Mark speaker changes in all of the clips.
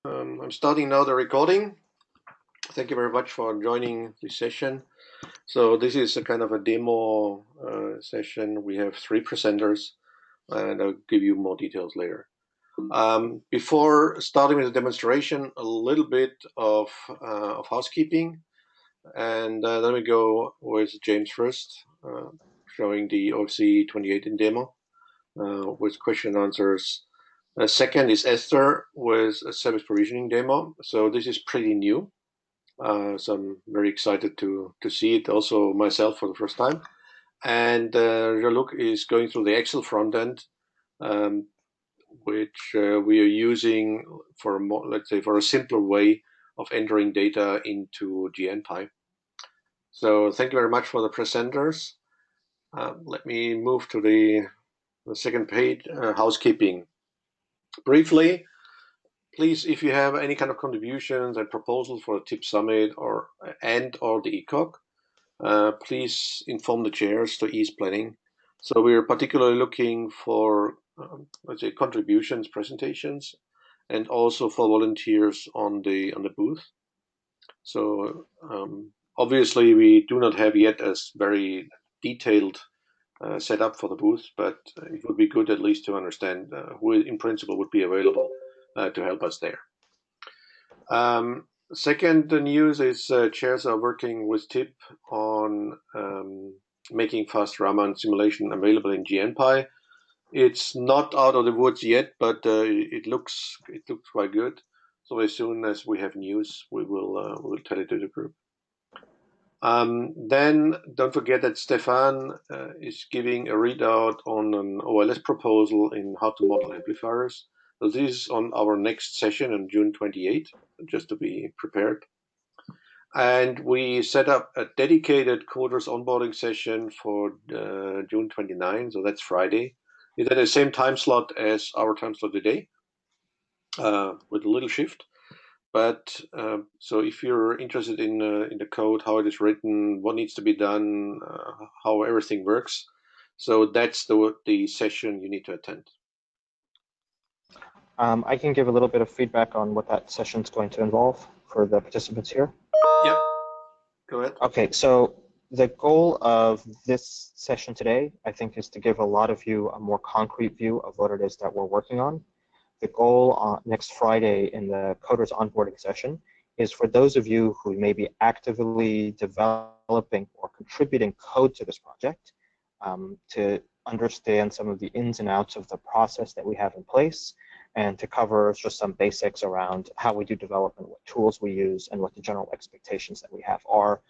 Speaker 1: I'm starting now the recording. Thank you very much for joining this session. So this is a kind of a demo session. We have 3 presenters, and I'll give you more details later. Before starting with the demonstration, a little bit of housekeeping, and then we go with James first, showing the OFC 2018 demo with question and answers. Second is Esther with a service provisioning demo. So this is pretty new. So I'm very excited to see it also myself for the first time. And Jean-Luc is going through the Excel front end, which we are using for let's say for a simpler way of entering data into GNPy. So thank you very much for the presenters. Let me move to the second page, housekeeping. Briefly, please, if you have any kind of contributions and proposals for the TIP Summit or the ECOG, please inform the chairs to ease planning. So we are particularly looking for, let's say, contributions, presentations, and also for volunteers on the booth. So obviously, we do not have yet a very detailed setup for the booth, but it would be good at least to understand who in principle would be available to help us there. Second news is chairs are working with TIP on making fast Raman simulation available in GNPy. It's not out of the woods yet, but it looks quite good. So as soon as we have news, we will tell it to the group. Then don't forget that Stefan is giving a readout on an OLS proposal in how to model amplifiers. So this is on our next session on June 28, just to be prepared. And we set up a dedicated coders onboarding session for June 29, so that's Friday. It's at the same time slot as our time slot today, with a little shift. But so if you're interested in the code, how it is written, what needs to be done, how everything works, so that's the session you need to attend.
Speaker 2: I can give a little bit of feedback on what that session is going to involve for the participants here.
Speaker 1: Yep, go ahead.
Speaker 2: Okay, so the goal of this session today, I think, is to give a lot of you a more concrete view of what it is that we're working on. The goal next Friday in the coders onboarding session is for those of you who may be actively developing or contributing code to this project to understand some of the ins and outs of the process that we have in place, and to cover just some basics around how we do development, what tools we use, and what the general expectations that we have are,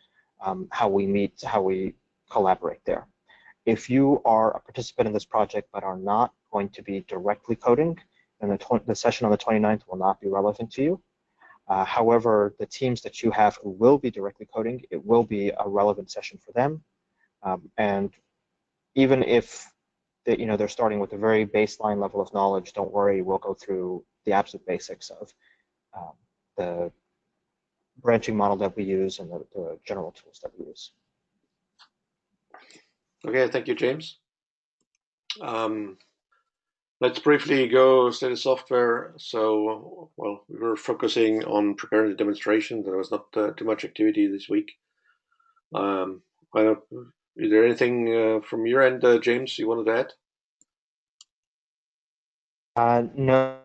Speaker 2: how we meet, how we collaborate there. If you are a participant in this project but are not going to be directly coding, then the session on the 29th will not be relevant to you. However, the teams that you have who will be directly coding, it will be a relevant session for them. And even if they're starting with a very baseline level of knowledge, don't worry, we'll go through the absolute basics of the branching model that we use and the general tools that we use.
Speaker 1: Okay, thank you, James. Let's briefly go through the software. So, well, we were focusing on preparing the demonstration. There was not too much activity this week. Is there anything from your end, James, you wanted to
Speaker 2: add? No,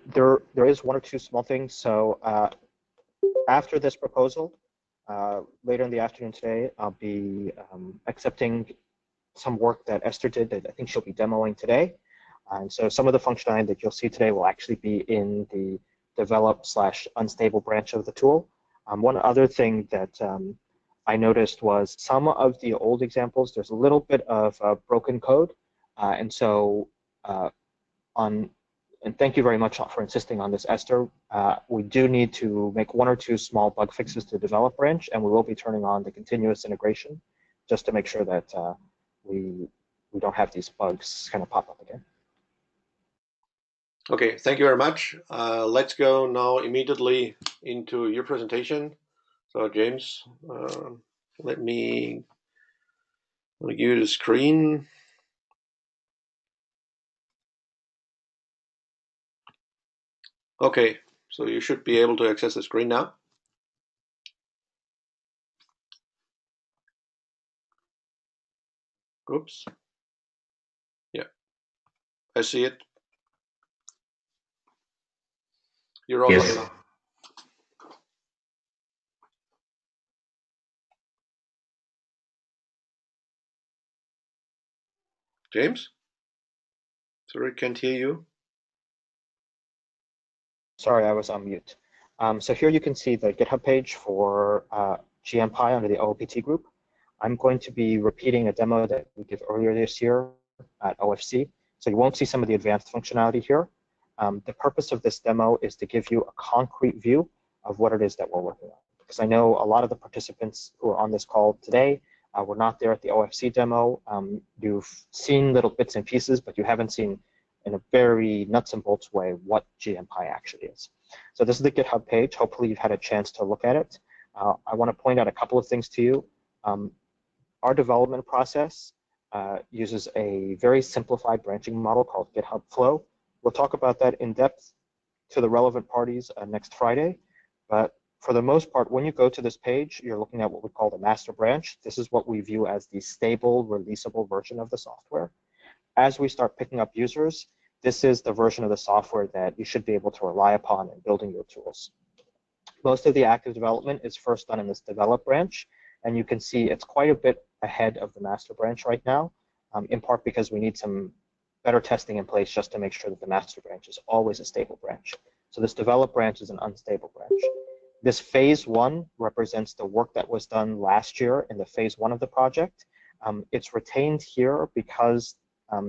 Speaker 2: there is one or two small things. So after this proposal, later in the afternoon today, I'll be accepting some work that Esther did that I think she'll be demoing today. And so some of the functionality that you'll see today will actually be in the develop/unstable branch of the tool. One other thing that I noticed was some of the old examples, there's a little bit of broken code. And so and thank you very much for insisting on this, Esther. We do need to make one or two small bug fixes to develop branch, and we will be turning on the continuous integration just to make sure that we don't have these bugs kind of pop up again.
Speaker 1: Okay, thank you very much. Let's go now immediately into your presentation. So James, let me give you the screen. Okay, So you should be able to access the screen now. Oops. Yeah, I see it. You're all
Speaker 3: Yes.
Speaker 1: set now. James? Sorry, can't hear you.
Speaker 2: Sorry, I was on mute. So here you can see the GitHub page for GNPy under the OOPT group. I'm going to be repeating a demo that we did earlier this year at OFC. So you won't see some of the advanced functionality here. The purpose of this demo is to give you a concrete view of what it is that we're working on. Because I know a lot of the participants who are on this call today were not there at the OFC demo. You've seen little bits and pieces, but you haven't seen in a very nuts and bolts way what GNPy actually is. So this is the GitHub page. Hopefully you've had a chance to look at it. I want to point out a couple of things to you. Our development process uses a very simplified branching model called GitHub Flow. We'll talk about that in depth to the relevant parties next Friday. But for the most part, when you go to this page, you're looking at what we call the master branch. This is what we view as the stable, releasable version of the software. As we start picking up users, this is the version of the software that you should be able to rely upon in building your tools. Most of the active development is first done in this develop branch, and you can see it's quite a bit ahead of the master branch right now, in part because we need some better testing in place just to make sure that the master branch is always a stable branch. So this develop branch is an unstable branch. This phase one represents the work that was done last year in the phase one of the project. It's retained here because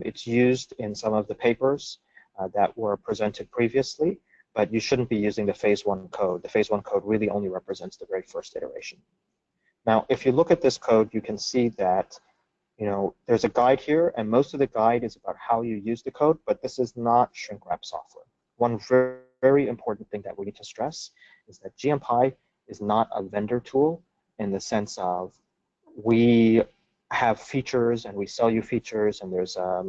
Speaker 2: it's used in some of the papers that were presented previously, but you shouldn't be using the phase one code. The phase one code really only represents the very first iteration. Now, if you look at this code, you can see that there's a guide here, and most of the guide is about how you use the code, but this is not shrink wrap software. One very, very important thing that we need to stress is that GNPy is not a vendor tool in the sense of we have features and we sell you features and there's a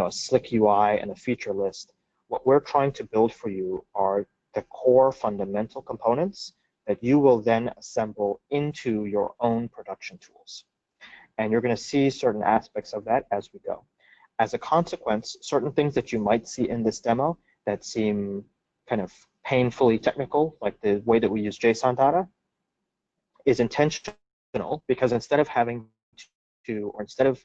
Speaker 2: slick UI and a feature list. What we're trying to build for you are the core fundamental components that you will then assemble into your own production tools. And you're going to see certain aspects of that as we go. As a consequence, certain things that you might see in this demo that seem kind of painfully technical, like the way that we use JSON data, is intentional because instead of having to, or instead of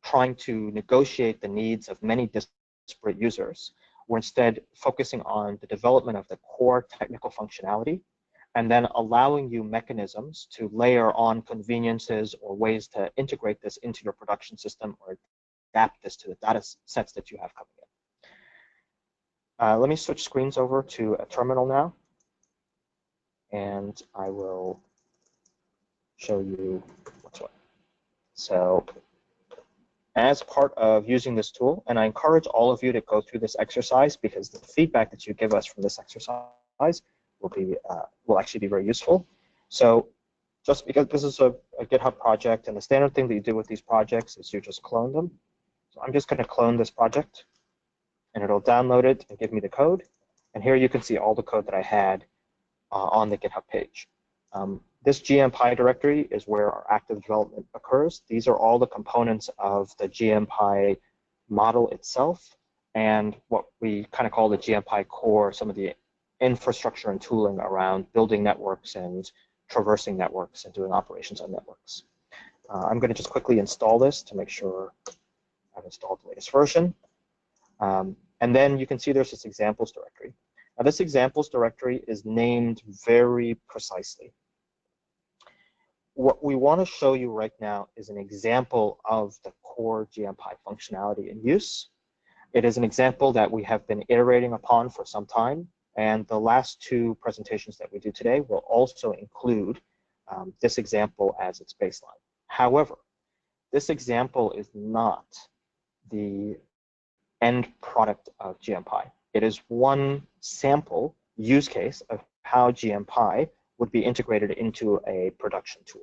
Speaker 2: trying to negotiate the needs of many disparate users, we're instead focusing on the development of the core technical functionality and then allowing you mechanisms to layer on conveniences or ways to integrate this into your production system or adapt this to the data sets that you have coming in. Let me switch screens over to a terminal now, and I will show you what's what. So as part of using this tool, and I encourage all of you to go through this exercise because the feedback that you give us from this exercise will actually be very useful. So just because this is a GitHub project, and the standard thing that you do with these projects is you just clone them. So I'm just going to clone this project, and it'll download it and give me the code. And here you can see all the code that I had on the GitHub page. This GNPy directory is where our active development occurs. These are all the components of the GNPy model itself and what we kind of call the GNPy core, some of the infrastructure and tooling around building networks and traversing networks and doing operations on networks. I'm going to just quickly install this to make sure I've installed the latest version. And then you can see there's this examples directory. Now this examples directory is named very precisely. What we want to show you right now is an example of the core GNPy functionality in use. It is an example that we have been iterating upon for some time, and the last two presentations that we do today will also include this example as its baseline. However, this example is not the end product of GNPy. It is one sample use case of how GNPy would be integrated into a production tool.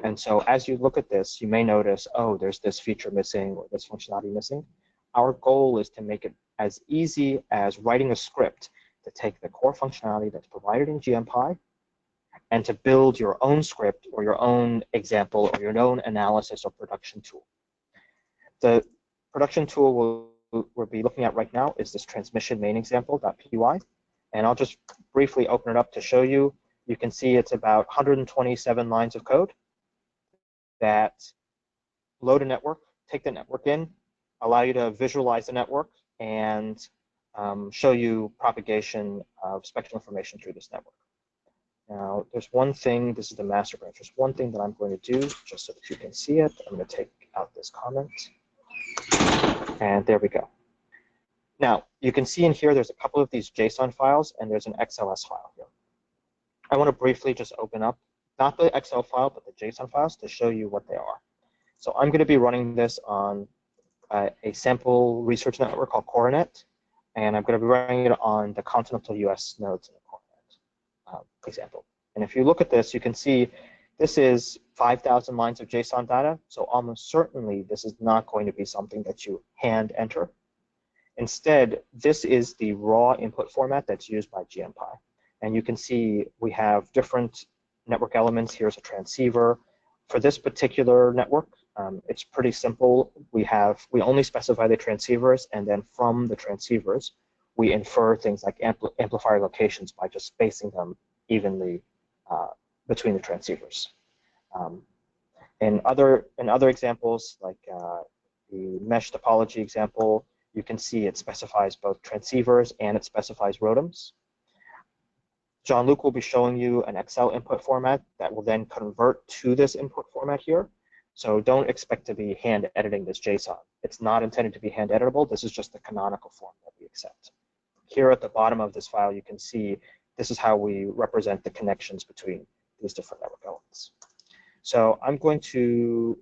Speaker 2: And so as you look at this, you may notice, oh, there's this feature missing or this functionality missing. Our goal is to make it as easy as writing a script to take the core functionality that's provided in GNPy and to build your own script or your own example or your own analysis or production tool. The production tool we'll be looking at right now is this transmission main example.py. And I'll just briefly open it up to show you. You can see it's about 127 lines of code that load a network, take the network in, allow you to visualize the network, and show you propagation of spectral information through this network. Now, there's one thing, this is the master branch, there's one thing that I'm going to do just so that you can see it. I'm going to take out this comment. And there we go. Now, you can see in here, there's a couple of these JSON files, and there's an XLS file here. I want to briefly just open up, not the Excel file, but the JSON files to show you what they are. So I'm going to be running this on a sample research network called CoroNet, and I'm going to be running it on the continental US nodes in the CoroNet example. And if you look at this, you can see this is 5,000 lines of JSON data, so almost certainly this is not going to be something that you hand enter. Instead, this is the raw input format that's used by GNPy. And you can see we have different network elements. Here's a transceiver. For this particular network, it's pretty simple. We only specify the transceivers, and then from the transceivers, we infer things like amplifier locations by just spacing them evenly between the transceivers. In other examples, like the mesh topology example, you can see it specifies both transceivers and it specifies ROADMs. Jean-Luc will be showing you an Excel input format that will then convert to this input format here. So don't expect to be hand editing this JSON. It's not intended to be hand editable. This is just the canonical form that we accept. Here at the bottom of this file, you can see this is how we represent the connections between these different network elements. So I'm going to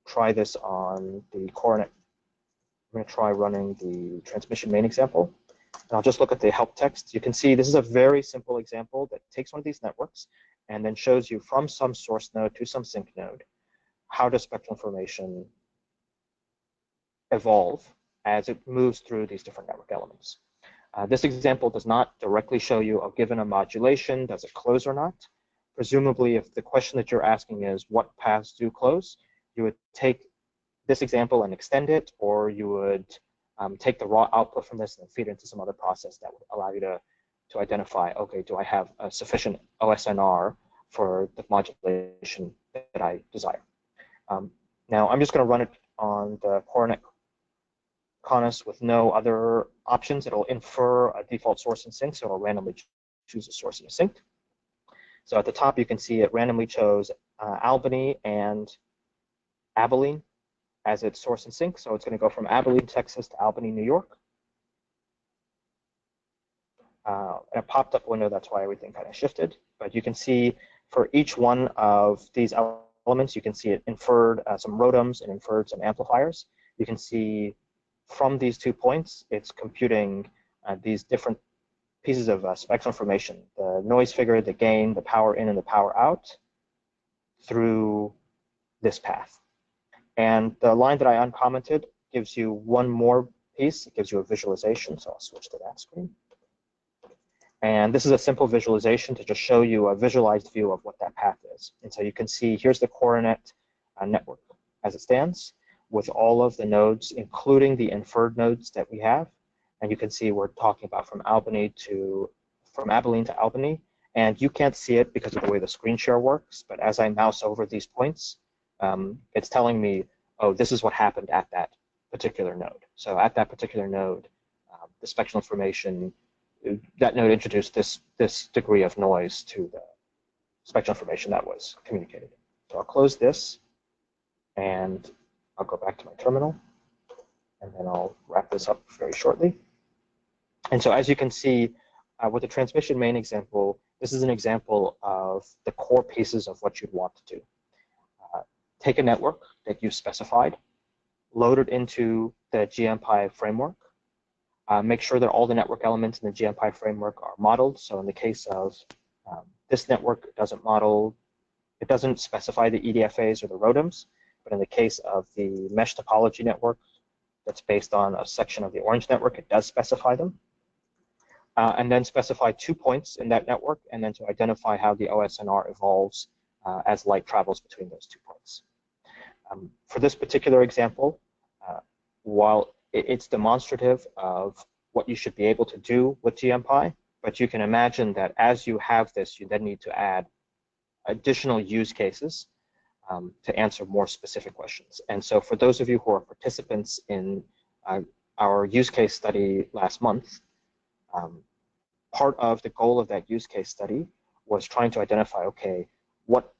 Speaker 2: try this on the CoroNet. I'm going to try running the transmission main example. And I'll just look at the help text. You can see this is a very simple example that takes one of these networks and then shows you from some source node to some sink node how does spectral information evolve as it moves through these different network elements. This example does not directly show you, given a modulation, does it close or not? Presumably, if the question that you're asking is what paths do close, you would take this example and extend it, or you would take the raw output from this and feed it into some other process that would allow you to identify, okay, do I have a sufficient OSNR for the modulation that I desire? Now, I'm just going to run it on the CoroNet Conus with no other options. It'll infer a default source and sink, so it'll randomly choose a source and a sink. So at the top, you can see it randomly chose Albany and Abilene as its source and sink. So it's going to go from Abilene, Texas to Albany, New York. And a popped up window, that's why everything kind of shifted. But you can see for each one of these elements, you can see it inferred some ROADMs and inferred some amplifiers. You can see from these 2 points, it's computing these different pieces of spectral information, the noise figure, the gain, the power in and the power out through this path. And the line that I uncommented gives you one more piece. It gives you a visualization, so I'll switch to that screen. And this is a simple visualization to just show you a visualized view of what that path is. And so you can see here's the CoroNet network as it stands with all of the nodes, including the inferred nodes that we have. And you can see we're talking about from Abilene to Albany. And you can't see it because of the way the screen share works. But as I mouse over these points, it's telling me, oh, this is what happened at that particular node. So at that particular node, the spectral information, that node introduced this degree of noise to the spectral information that was communicated. So I'll close this, and I'll go back to my terminal, and then I'll wrap this up very shortly. And so as you can see, with the transmission main example, this is an example of the core pieces of what you'd want to do. Take a network that you've specified, load it into the GNPy framework, make sure that all the network elements in the GNPy framework are modeled. So in the case of this network, it doesn't specify the EDFAs or the ROADMs, but in the case of the mesh topology network that's based on a section of the orange network, it does specify them. and then specify 2 points in that network, and then to identify how the OSNR evolves as light travels between those 2 points. For this particular example, while it's demonstrative of what you should be able to do with GNPy, but you can imagine that as you have this, you then need to add additional use cases to answer more specific questions. And so for those of you who are participants in our use case study last month, part of the goal of that use case study was trying to identify, okay, what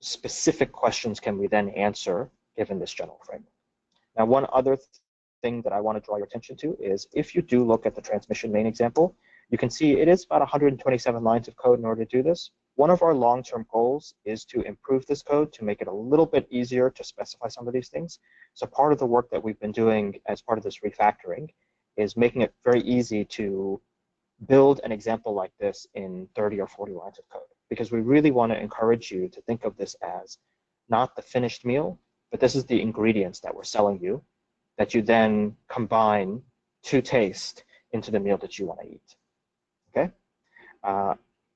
Speaker 2: specific questions can we then answer given this general framework? Now, one other thing that I want to draw your attention to is if you do look at the transmission main example, you can see it is about 127 lines of code in order to do this. One of our long-term goals is to improve this code to make it a little bit easier to specify some of these things. So part of the work that we've been doing as part of this refactoring is making it very easy to build an example like this in 30 or 40 lines of code, because we really want to encourage you to think of this as not the finished meal, but this is the ingredients that we're selling you that you then combine to taste into the meal that you want to eat. Okay?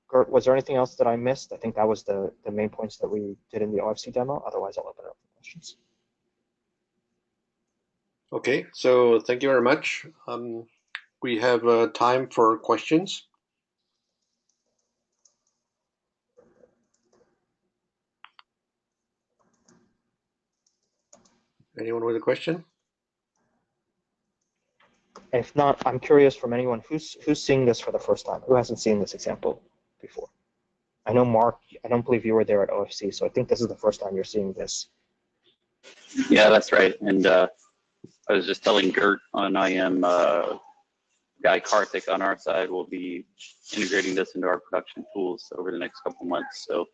Speaker 2: Gert, was there anything else that I missed? I think that was the main points that we did in the OFC demo. Otherwise, I'll open it up for questions.
Speaker 1: Okay, so thank you very much. We have time for questions. Anyone with a question?
Speaker 2: If not, I'm curious from anyone who's seeing this for the first time, who hasn't seen this example before. I know, Mark, I don't believe you were there at OFC, so I think this is the first time you're seeing this.
Speaker 3: Yeah, that's right. And I was just telling Gert on IM, guy Karthik on our side will be integrating this into our production tools over the next couple months. So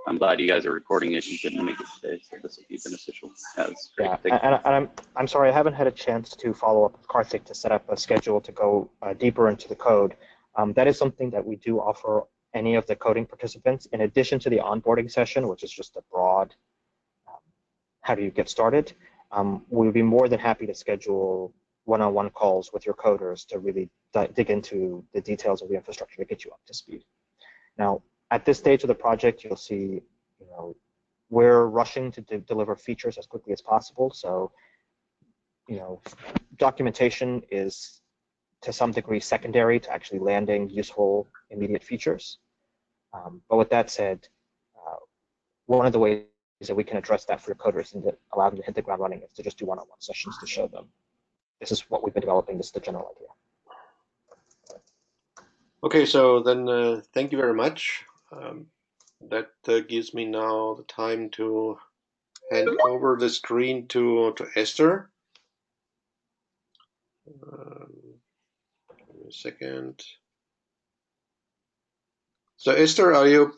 Speaker 3: I'm glad you guys are recording it. You couldn't make it today, so this will be beneficial. That's great.
Speaker 2: Yeah, and I'm sorry, I haven't had a chance to follow up with Karthik to set up a schedule to go deeper into the code. That is something that we do offer any of the coding participants, in addition to the onboarding session, which is just a broad, how do you get started? We would be more than happy to schedule one-on-one calls with your coders to really dig into the details of the infrastructure to get you up to speed. Now, at this stage of the project, you'll see, we're rushing to deliver features as quickly as possible. So, documentation is to some degree secondary to actually landing useful immediate features. But with that said, one of the ways that we can address that for your coders and to allow them to hit the ground running is to just do one-on-one sessions to show them this is what we've been developing, this is the general idea.
Speaker 1: Okay, so then thank you very much. That gives me now the time to hand over the screen to Esther. Give me a second. So Esther, are you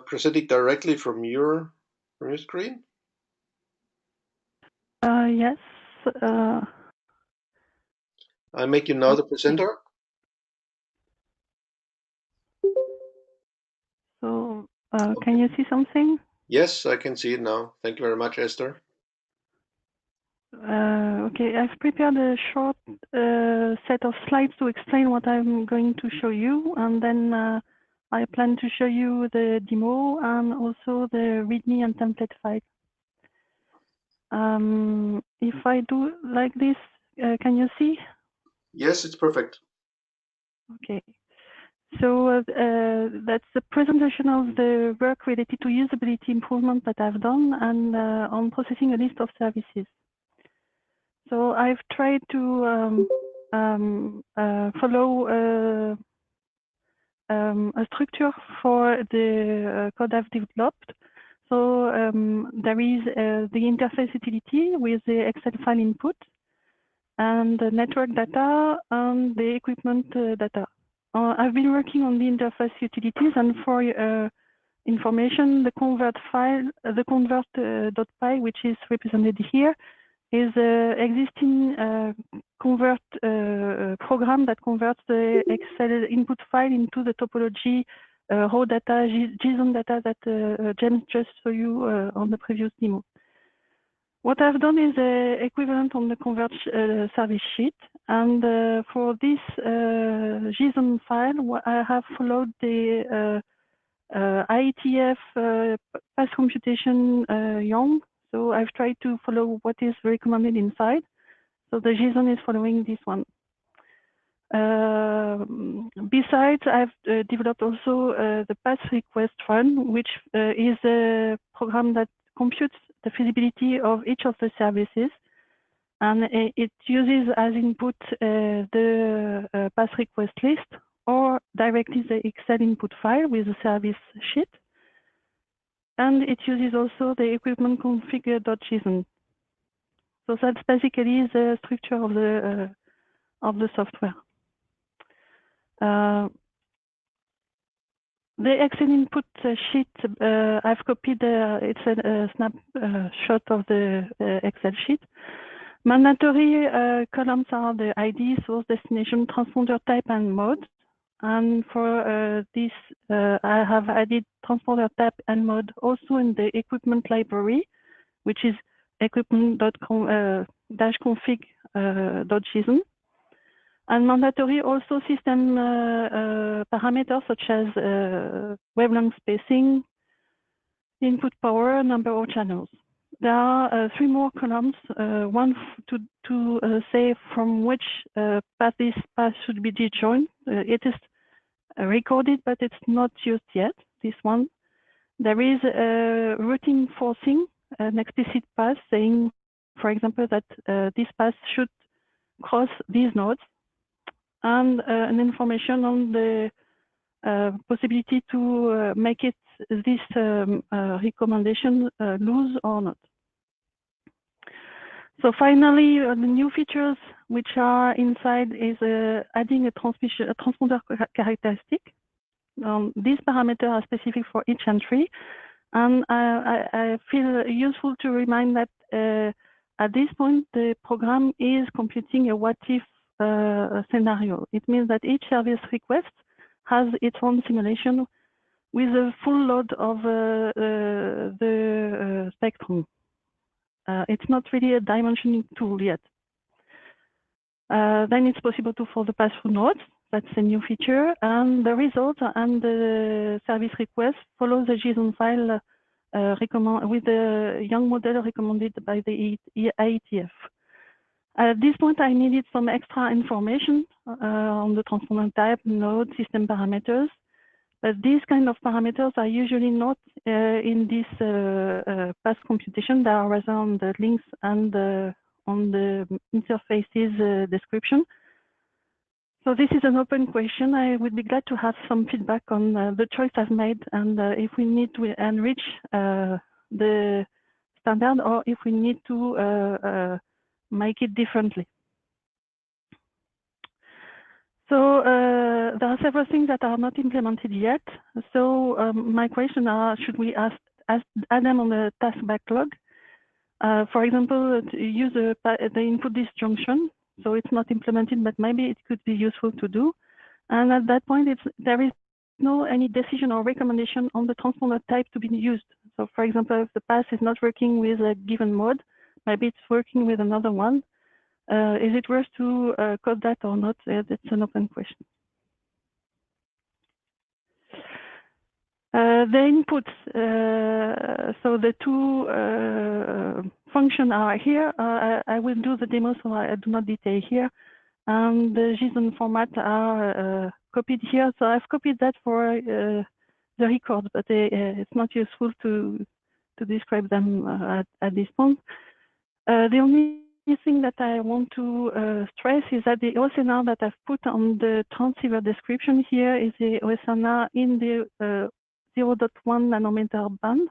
Speaker 1: presenting directly from your screen?
Speaker 4: Yes.
Speaker 1: I make you now the presenter.
Speaker 4: So can you see something?
Speaker 1: Yes, I can see it now. Thank you very much, Esther.
Speaker 4: Okay, I've prepared a short set of slides to explain what I'm going to show you, and then I plan to show you the demo and also the README and template file. If I do like this, can you see?
Speaker 1: Yes, it's perfect.
Speaker 4: Okay. So that's the presentation of the work related to usability improvement that I've done and on processing a list of services. So I've tried to follow a structure for the code I've developed. So there is the interface utility with the Excel file input and the network data and the equipment data. I've been working on the interface utilities, and for information, the convert file, the convert.py, which is represented here, is an existing convert program that converts the Excel input file into the topology raw data, JSON data that James just showed you on the previous demo. What I've done is equivalent on the convert service sheet, And for this JSON file, I have followed the IETF path computation YOM. So I've tried to follow what is recommended inside. So the JSON is following this one. Besides, I've developed also the path request run, which is a program that computes the feasibility of each of the services. And it uses as input the path request list or directly the Excel input file with the service sheet. And it uses also the equipment configure.json. So that's basically the structure of the software. The Excel input sheet, I've copied, it's a snapshot of the Excel sheet. Mandatory columns are the ID, source, destination, transponder type, and mode. And for this, I have added transponder type and mode also in the equipment library, which is equipment.config.json. And mandatory also system parameters such as wavelength spacing, input power, number of channels. There are 3 more columns, one to say from which path this path should be disjoined. It is recorded, but it's not used yet, this one. There is a routing forcing, an explicit path saying, for example, that this path should cross these nodes, and an information on the possibility to make it this recommendation loose or not. So finally, the new features which are inside is adding a transponder characteristic. These parameters are specific for each entry, and I feel useful to remind that at this point the program is computing a what-if scenario. It means that each service request has its own simulation with a full load of the spectrum. It's not really a dimensioning tool yet. Then it's possible to follow the pass-through nodes. That's a new feature. And the results and the service request follow the JSON file with the Young model recommended by the IETF. At this point, I needed some extra information on the transponder type, node, system parameters. But these kind of parameters are usually not in this path computation. They are rather on the links and on the interfaces description. So this is an open question. I would be glad to have some feedback on the choice I've made and if we need to enrich the standard or if we need to make it differently. So there are several things that are not implemented yet. So my question are, should we add them on the task backlog? For example, to use the input disjunction. So it's not implemented, but maybe it could be useful to do. And at that point, there is no any decision or recommendation on the transponder type to be used. So for example, if the path is not working with a given mode, maybe it's working with another one. Is it worth to code that or not? That's an open question. The inputs, so the two functions are here. I will do the demo, so I do not detail here. And the JSON format are copied here. So I've copied that for the record, but it's not useful to describe them at this point. The only thing that I want to stress is that the OSNR that I've put on the transceiver description here is the OSNR in the 0.1 nanometer band.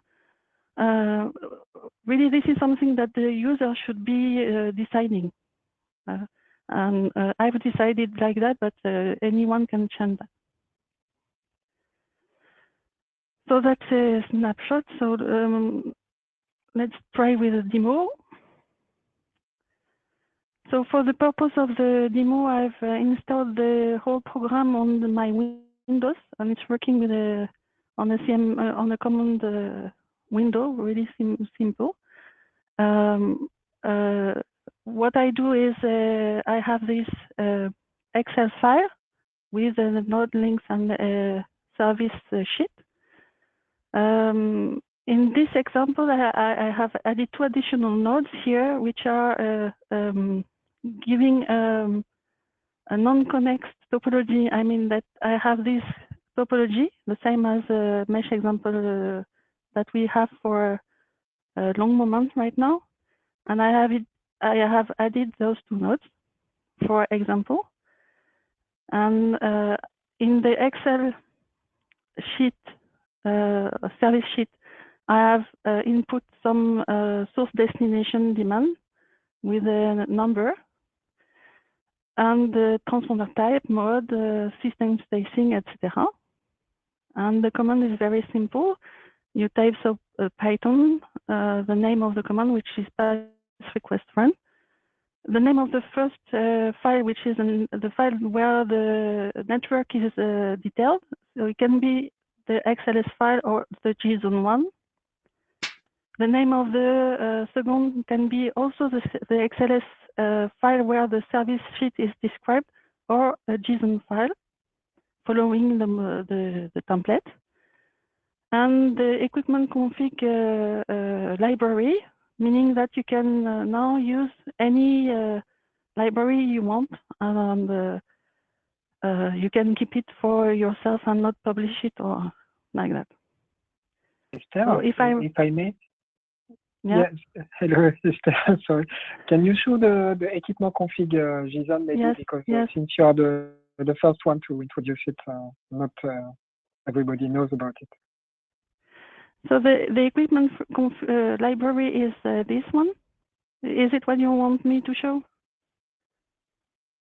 Speaker 4: Really, this is something that the user should be deciding. And I've decided like that, but anyone can change that. So that's a snapshot. So let's try with a demo. So for the purpose of the demo, I've installed the whole program on my Windows, and it's working with on a command window, really simple. what I do is I have this Excel file with node links and service sheet. In this example, I have added 2 additional nodes here, which are giving a non-connex topology. I mean that I have this topology, the same as a mesh example that we have for long moments right now, and I have added those 2 nodes, for example, and in the Excel sheet, service sheet, I have input some source destination demand with a number and the transponder type, mode, system spacing, etc. And the command is very simple. You type Python, the name of the command, which is pass request run. The name of the first file, which is the file where the network is detailed. So it can be the XLS file or the JSON1. The name of the second can be also the XLS file where the service sheet is described, or a JSON file following the template. And the equipment config library, meaning that you can now use any library you want, and you can keep it for yourself and not publish it or like that.
Speaker 5: Esther,
Speaker 4: so
Speaker 5: if I may.
Speaker 4: Yeah.
Speaker 5: Yes. Hello, Esther. Sorry. Can you show the equipment config JSON maybe?
Speaker 4: Yes,
Speaker 5: Because
Speaker 4: yes.
Speaker 5: since you are the first one to introduce it, not everybody knows about it.
Speaker 4: So the equipment library is this one. Is it what you want me to show?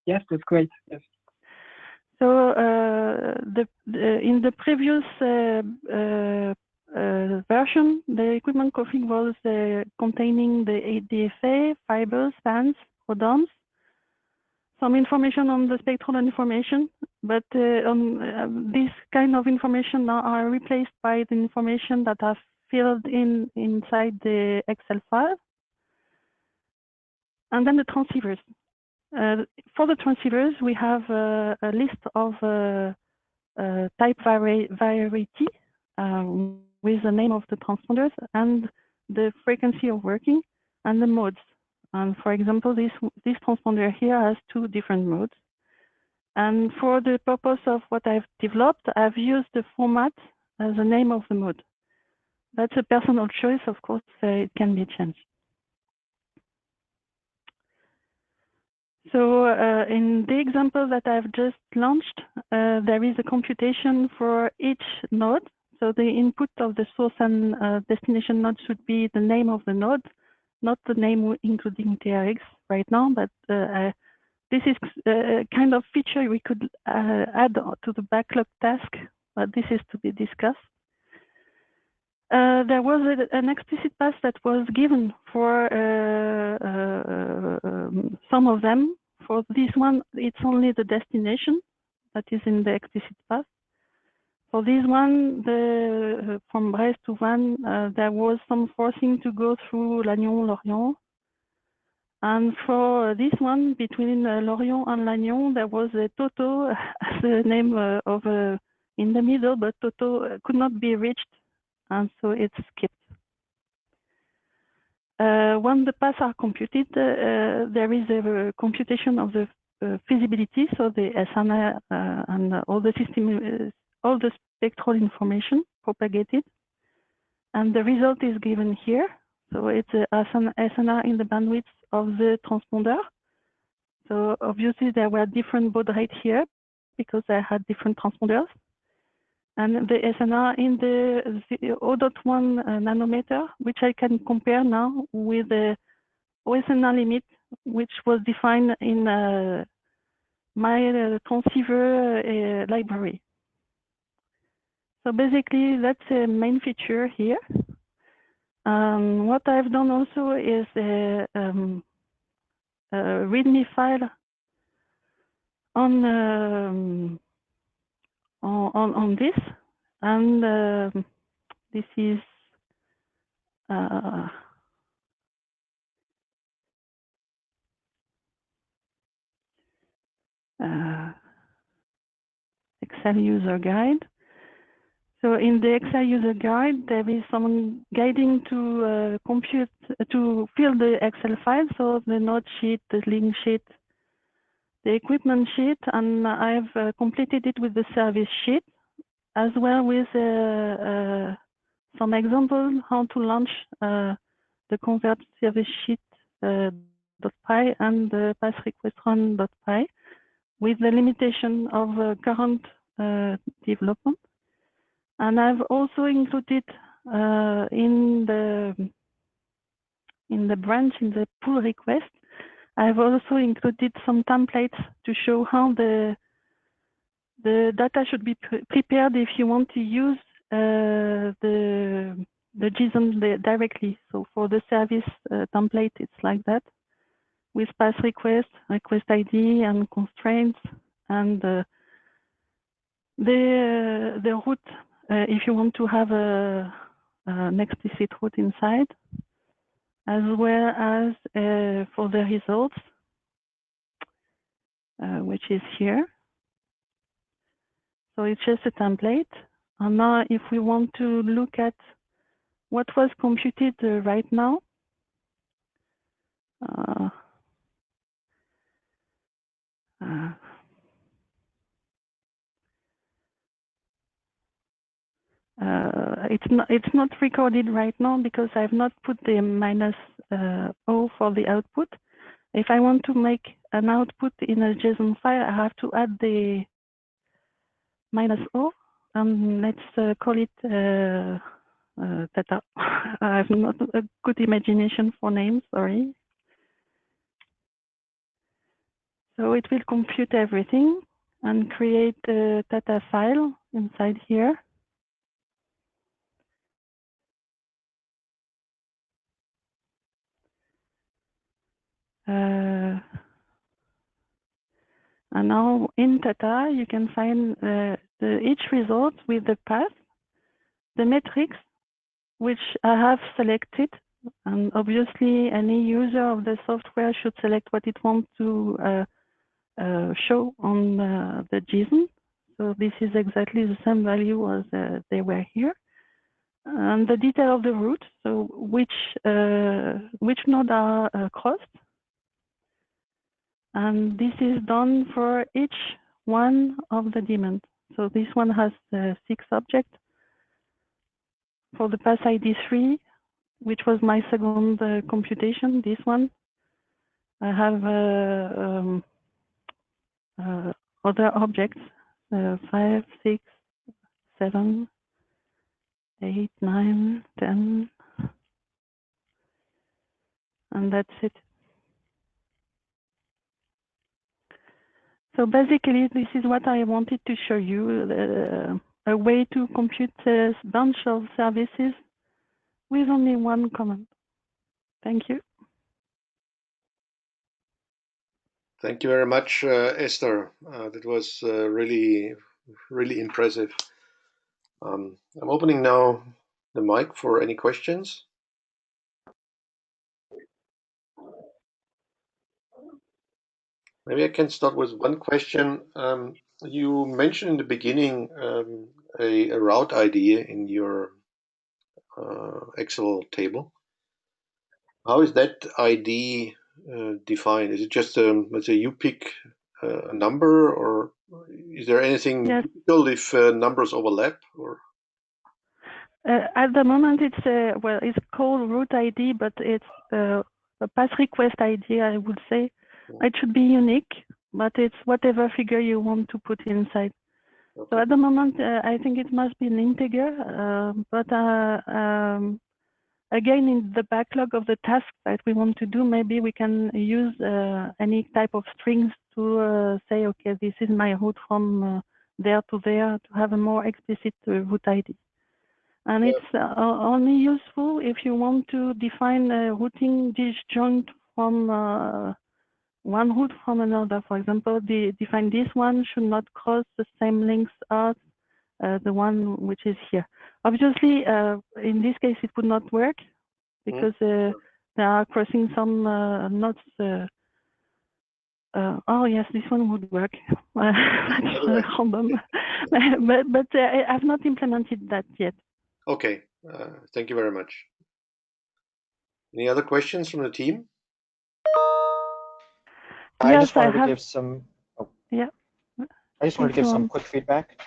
Speaker 5: Yes, that's great. Yes.
Speaker 4: So in the previous version, the equipment config was containing the ADFA, fibers, bands, odoms, some information on the spectral information, but this kind of information now are replaced by the information that are filled inside the Excel file. And then the transceivers. For the transceivers, we have a list of type variety with the name of the transponders and the frequency of working and the modes. And for example, this transponder here has 2 different modes. And for the purpose of what I've developed, I've used the format as the name of the mode. That's a personal choice, of course, it can be changed. So in the example that I've just launched, there is a computation for each node. So the input of the source and destination node should be the name of the node, not the name including TRX right now, but this is a kind of feature we could add to the backlog task, but this is to be discussed. There was an explicit path that was given for some of them. For this one, it's only the destination that is in the explicit path. For this one, from Brest to Vannes, there was some forcing to go through Lannion, Lorient. And for this one, between Lorient and Lannion, there was a Toto as the name of in the middle, but Toto could not be reached, and so it's skipped. When the paths are computed, there is a computation of the feasibility, so the SNR and all the system, all the spectral information propagated, and the result is given here. So it's a SNR in the bandwidth of the transponder. So obviously there were different baud rates here because I had different transponders. And the SNR in the 0.1 nanometer, which I can compare now with the OSNR limit, which was defined in my transceiver library. So basically, that's a main feature here. What I've done also is a README file on this, and this is Excel user guide. So in the Excel user guide, there is some guiding to to fill the Excel file. So the note sheet, the link sheet, the equipment sheet, and I've completed it with the service sheet, as well with some examples how to launch the convert service sheet .py and the pass request run .py with the limitation of current development. And I've also included in the branch, in the pull request, I've also included some templates to show how the data should be prepared if you want to use the JSON directly. So for the service template, it's like that, with pass request, request ID, and constraints, and the route if you want to have an explicit route inside, as well as for the results, which is here. So it's just a template. And now if we want to look at what was computed right now, it's not recorded right now because I've not put the -O for the output. If I want to make an output in a JSON file, I have to add the -O, and let's call it data. I have not a good imagination for names, sorry. So it will compute everything and create a data file inside here. And now in data, you can find each result with the path, the metrics, which I have selected. And obviously, any user of the software should select what it wants to show on the JSON. So this is exactly the same value as they were here. And the detail of the route, so which nodes are crossed. And this is done for each one of the daemons. So this one has 6 objects. For the pass ID 3, which was my second computation, this one, I have other objects, 5, 6, 7, 8, 9, 10, and that's it. So basically, this is what I wanted to show you, a way to compute a bunch of services with only one command. Thank you.
Speaker 1: Thank you very much, Esther. That was really impressive. I'm opening now the mic for any questions. Maybe I can start with one question. You mentioned in the beginning a route ID in your Excel table. How is that ID defined? Is it just, let's say, you pick a number, or is there anything difficult if numbers overlap? Or
Speaker 4: at the moment, it's well, it's called route ID, but it's a pass request ID, I would say. It should be unique, but it's whatever figure you want to put inside. Okay. So at the moment, I think it must be an integer, but again, in the backlog of the task that we want to do, maybe we can use any type of strings to say, okay, this is my route from there to there, to have a more explicit route ID. And it's only useful if you want to define a routing disjoint from one route from another. For example, define this one should not cross the same links as the one which is here. Obviously, in this case, it would not work because they are crossing some nodes Oh yes, this one would work. That's random, but I've not implemented that yet.
Speaker 1: Okay, thank you very much. Any other questions from the team?
Speaker 2: I
Speaker 4: Yes,
Speaker 2: just wanted
Speaker 4: I have.
Speaker 2: to give some. Oh,
Speaker 4: Yeah.
Speaker 2: I just wanted to give some quick feedback.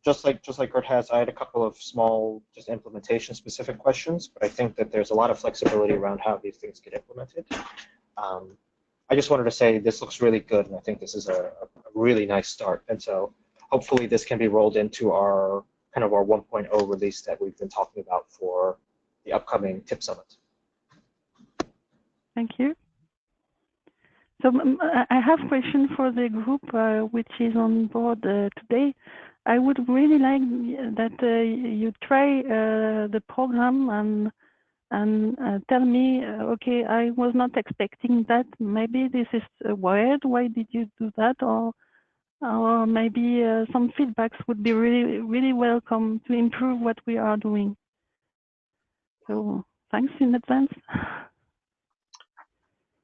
Speaker 2: Just like Gert has, I had a couple of small, just implementation specific questions, but I think that there's a lot of flexibility around how these things get implemented. I just wanted to say this looks really good, and I think this is a really nice start. And so hopefully this can be rolled into our kind of our 1.0 release that we've been talking about for the upcoming TIP Summit.
Speaker 4: Thank you. So I have a question for the group which is on board today. I would really like that you try the program and tell me, okay, I was not expecting that. Maybe this is weird. Why did you do that? Or maybe some feedbacks would be really welcome to improve what we are doing. So thanks in advance.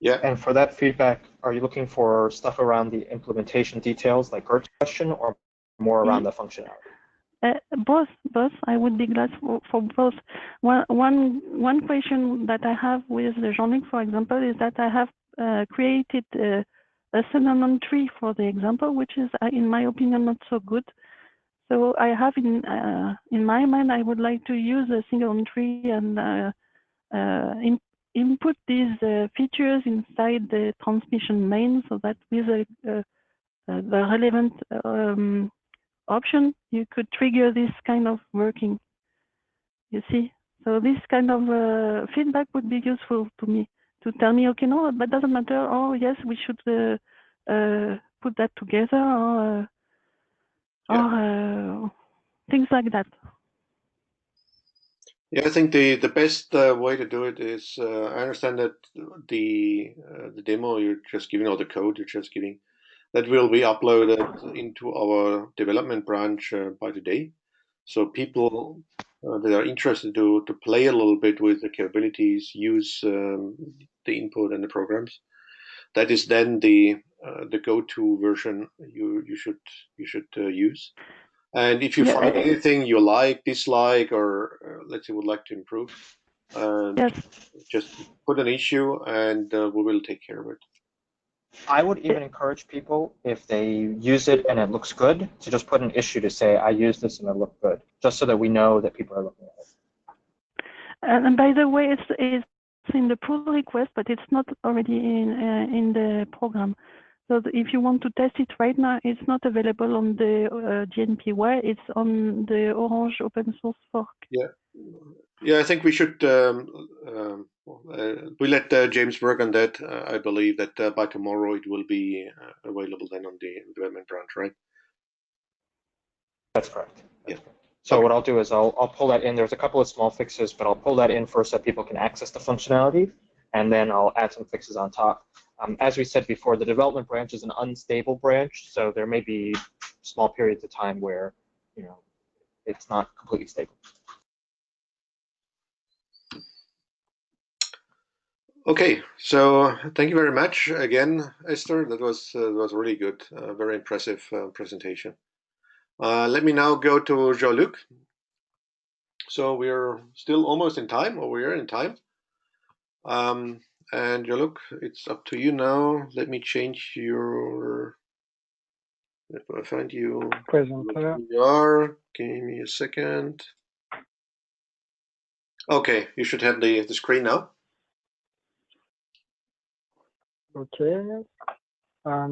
Speaker 1: Yeah.
Speaker 2: And for that feedback, are you looking for stuff around the implementation details, like Gert's question, or more around the functionality?
Speaker 4: Both. I would be glad for both. One question that I have with Jean-Luc, for example, is that I have created a synonym tree for the example, which is, in my opinion, not so good. So I have in my mind, I would like to use a synonym tree and input these features inside the transmission main, so that with the relevant option, you could trigger this kind of working. You see, so this kind of feedback would be useful to me to tell me, okay, no, that doesn't matter. Oh, yes, we should put that together, or things like that.
Speaker 1: Yeah, I think the best way to do it is I understand that the demo you're just giving, or the code you're just giving, that will be uploaded into our development branch by today. So people that are interested to play a little bit with the capabilities, use the input and the programs. That is then the go-to version you should use. And if you find anything you like, dislike, or let's say would like to improve,
Speaker 4: Yes.
Speaker 1: just put an issue and we will take care of it.
Speaker 2: I would even encourage people, if they use it and it looks good, to just put an issue to say, I use this and it looked good, just so that we know that people are looking at it.
Speaker 4: And by the way, it's in the pull request, but it's not already in the program. So if you want to test it right now, it's not available on the GNPy. It's on the Orange open source fork.
Speaker 1: Yeah, I think we should. We let James work on that. I believe that by tomorrow it will be available then on the development branch, right?
Speaker 2: That's correct.
Speaker 1: Yeah.
Speaker 2: So
Speaker 1: okay.
Speaker 2: What I'll do is I'll pull that in. There's a couple of small fixes, but I'll pull that in first so people can access the functionality, and then I'll add some fixes on top. As we said before, the development branch is an unstable branch, so there may be small periods of time where, it's not completely stable.
Speaker 1: Okay, so thank you very much again, Esther. That was really good. Very impressive presentation. Let me now go to Jean-Luc. So we're still almost in time, or we're in time. And Jean-Luc, it's up to you now. Let me change your. Let me find you.
Speaker 5: Presenter.
Speaker 1: You are. Give me a second. Okay, you should have the screen now.
Speaker 5: Okay. Let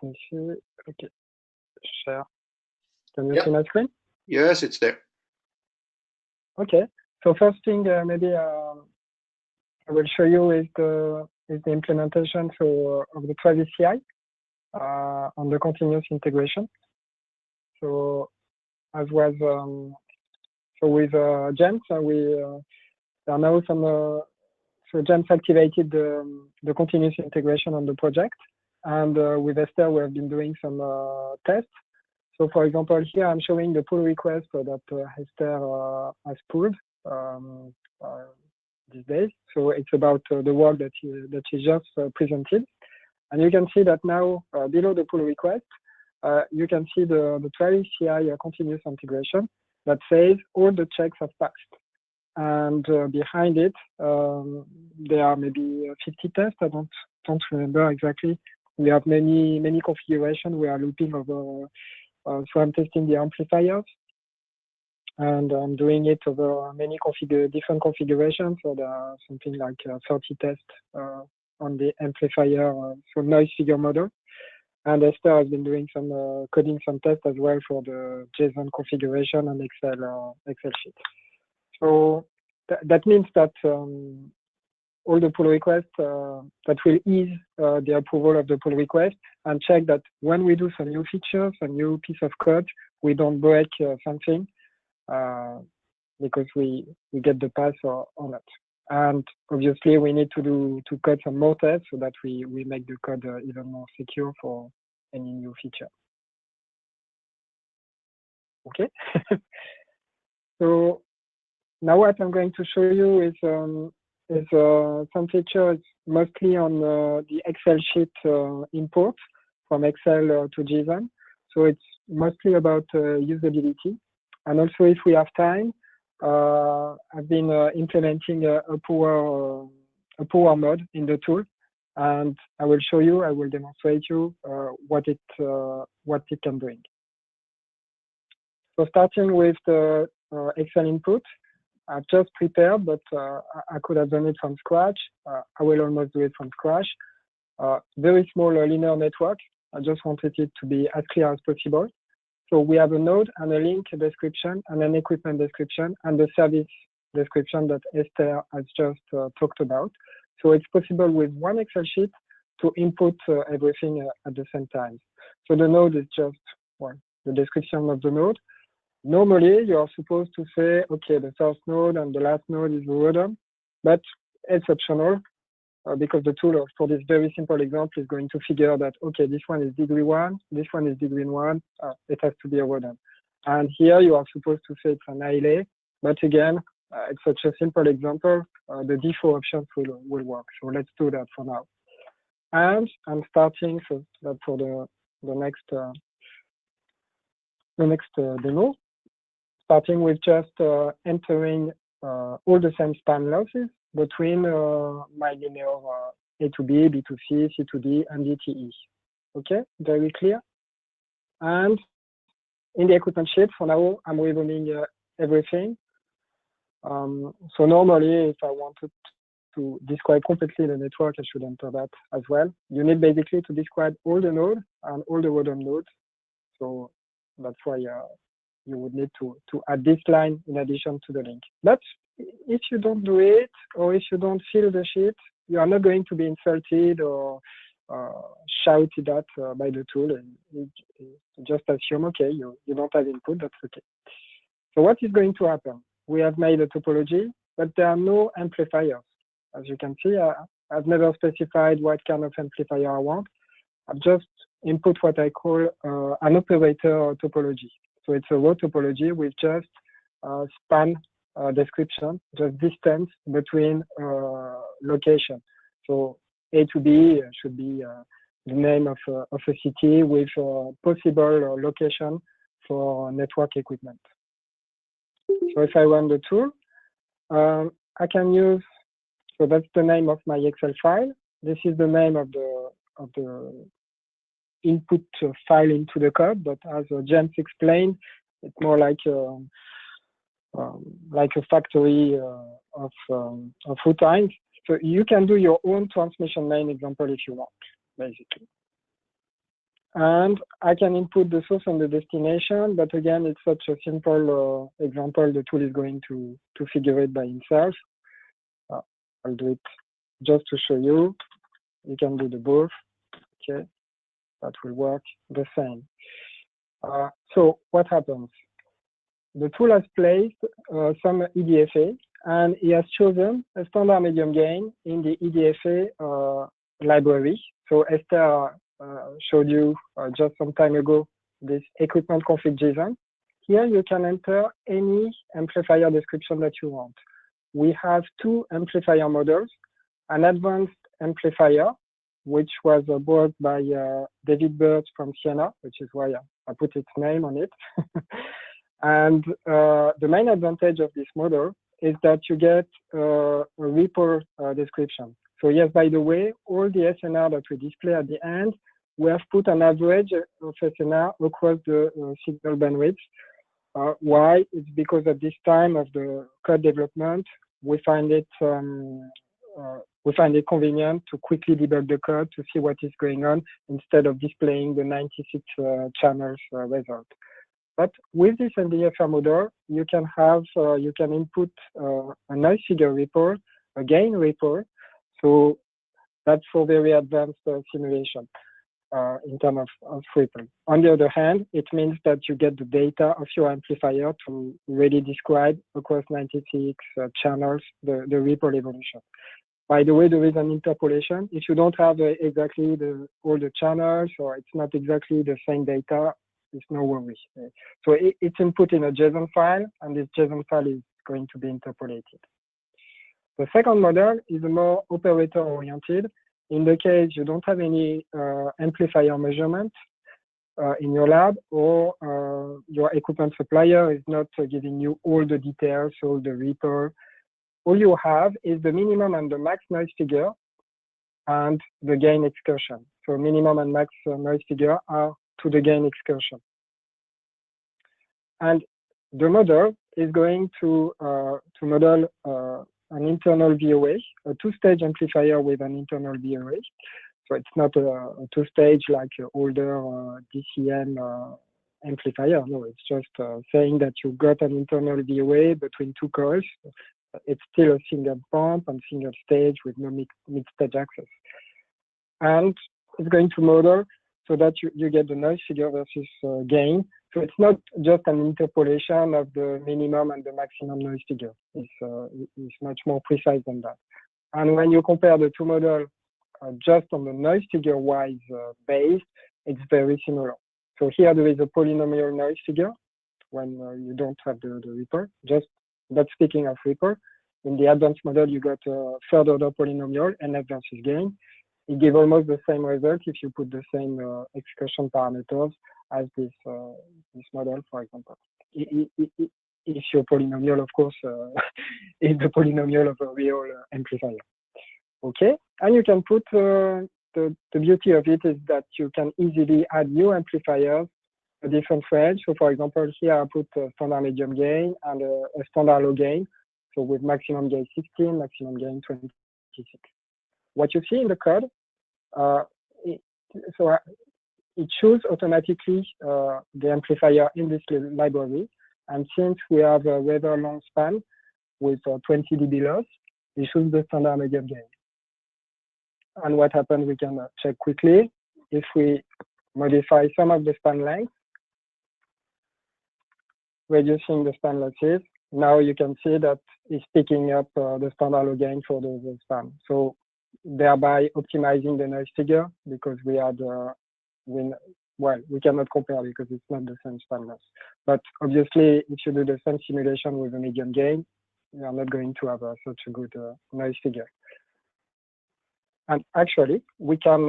Speaker 5: me see. Okay. Share. Can you see my screen?
Speaker 1: Yes, it's there.
Speaker 5: Okay. So first thing, maybe I will show you is the implementation of the Travis CI on the continuous integration. So as was so with James, there are now some so James activated the continuous integration on the project, and with Esther we have been doing some tests. So for example, here I'm showing the pull request that Esther has pulled these days. So it's about the work that she just presented. And you can see that now below the pull request, you can see the Travis CI continuous integration that says all the checks have passed. And behind it, there are maybe 50 tests. I don't remember exactly. We have many configurations. We are looping over. So I'm testing the amplifiers, and I'm doing it over many different configurations. So there are something like 30 tests on the amplifier, so noise figure model. And Esther has been doing some coding some tests as well for the JSON configuration and Excel sheet. So that means that all the pull requests that will ease the approval of the pull request and check that when we do some new features, a new piece of code, we don't break something because we get the pass or not. And obviously we need to code some more tests so that we make the code even more secure for any new feature. Okay. So now what I'm going to show you is some features mostly on the Excel sheet import from Excel to JSON. So it's mostly about usability. And also, if we have time, I've been implementing a power mode in the tool, and I will show you. I will demonstrate you what it can bring. So starting with the Excel input, I've just prepared, but I could have done it from scratch. I will almost do it from scratch. Very small linear network. I just wanted it to be as clear as possible. So we have a node and a link description and an equipment description and the service description that Esther has just talked about. So it's possible with one Excel sheet to input everything at the same time. So the node is just the description of the node. Normally, you are supposed to say, okay, the first node and the last node is the ROADM, but it's optional because the tool, for this very simple example, is going to figure that, okay, this one is degree 1, this one is degree 1, it has to be a ROADM. And here you are supposed to say it's an ILA, but again, it's such a simple example, the default options will work. So let's do that for now. And I'm starting, so that's for the next demo. Starting with just entering all the same span losses between my linear A to B, B to C, C to D, and D to E. Okay, very clear. And in the equipment sheet, for now, I'm removing everything. So normally, if I wanted to describe completely the network, I should enter that as well. You need basically to describe all the nodes and all the ROADM nodes. So that's why you would need to add this line in addition to the link. But if you don't do it, or if you don't fill the sheet, you are not going to be insulted or shouted at by the tool. And just assume, okay, you don't have input, that's okay. So what is going to happen? We have made a topology, but there are no amplifiers. As you can see, I've never specified what kind of amplifier I want. I've just input what I call an operator topology. So it's a raw topology with just span description, just distance between location. So A to B should be the name of a city with possible location for network equipment. So if I run the tool, I can use, so that's the name of my Excel file. This is the name of the input file into the code, but as James explained, it's more like a factory of routines. So you can do your own transmission main example if you want, basically. And I can input the source and the destination, but again, it's such a simple example. The tool is going to figure it by himself. I'll do it just to show you. You can do the both. Okay, that will work the same. So what happens? The tool has placed some EDFA, and he has chosen a standard medium gain in the EDFA library. So Esther showed you just some time ago this equipment config JSON. Here you can enter any amplifier description that you want. We have two amplifier models, an advanced amplifier which was brought by David Bird from Siena, which is why I put its name on it. And the main advantage of this model is that you get a report description. So yes, by the way, all the SNR that we display at the end, we have put an average of SNR across the signal bandwidth. Why? It's because at this time of the code development, we find it convenient to quickly debug the code to see what is going on instead of displaying the 96 channels result. But with this NDFR model, you can have, you can input a noise figure report, a gain report. So that's for very advanced simulation in terms of ripple. On the other hand, it means that you get the data of your amplifier to really describe across 96 channels the ripple evolution. By the way, there is an interpolation. If you don't have exactly all the channels, or it's not exactly the same data, it's no worry. So it's input in a JSON file, and this JSON file is going to be interpolated. The second model is more operator-oriented. In the case you don't have any amplifier measurement in your lab, or your equipment supplier is not giving you all the details, all the ripple. All you have is the minimum and the max noise figure and the gain excursion. So minimum and max noise figure are to the gain excursion. And the model is going to model an internal VOA, a two-stage amplifier with an internal VOA. So it's not a two-stage like older DCM amplifier. No, it's just saying that you got an internal VOA between two coils. It's still a single pump and single stage with no mid-stage access. And it's going to model so that you get the noise figure versus gain. So it's not just an interpolation of the minimum and the maximum noise figure. It's much more precise than that. And when you compare the two models just on the noise figure-wise base, it's very similar. So here there is a polynomial noise figure when you don't have the ripple. Just that's speaking of ripple. In the advanced model, you got a third order polynomial, NF versus gain. It gives almost the same result if you put the same excursion parameters as this model, for example. If your polynomial, of course, is the polynomial of a real amplifier. Okay, and you can put, the beauty of it is that you can easily add new amplifiers, a different range. So for example, here I put a standard medium gain and a standard low gain. So with maximum gain 16, maximum gain 26. What you see in the code, it chooses automatically the amplifier in this library. And since we have a rather long span with 20 dB loss, it chooses the standard medium gain. And what happens, we can check quickly. If we modify some of the span length, reducing the span losses, now you can see that it's picking up the standard low gain for the span. So thereby optimizing the noise figure, because we had, well, we cannot compare because it's not the same span loss. But obviously, if you do the same simulation with a medium gain, you are not going to have such a good noise figure. And actually, we can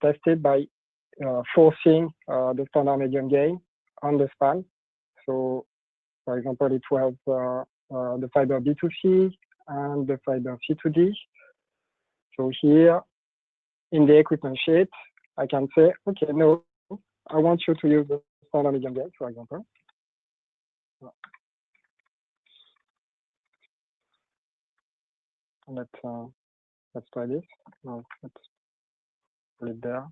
Speaker 5: test it by forcing the standard medium gain on the span. So, for example, it was the fiber B2C and the fiber C2D. So here, in the equipment sheet, I can say, okay, no, I want you to use the standard medium gain, for example. Let's try this. No, let's put it there.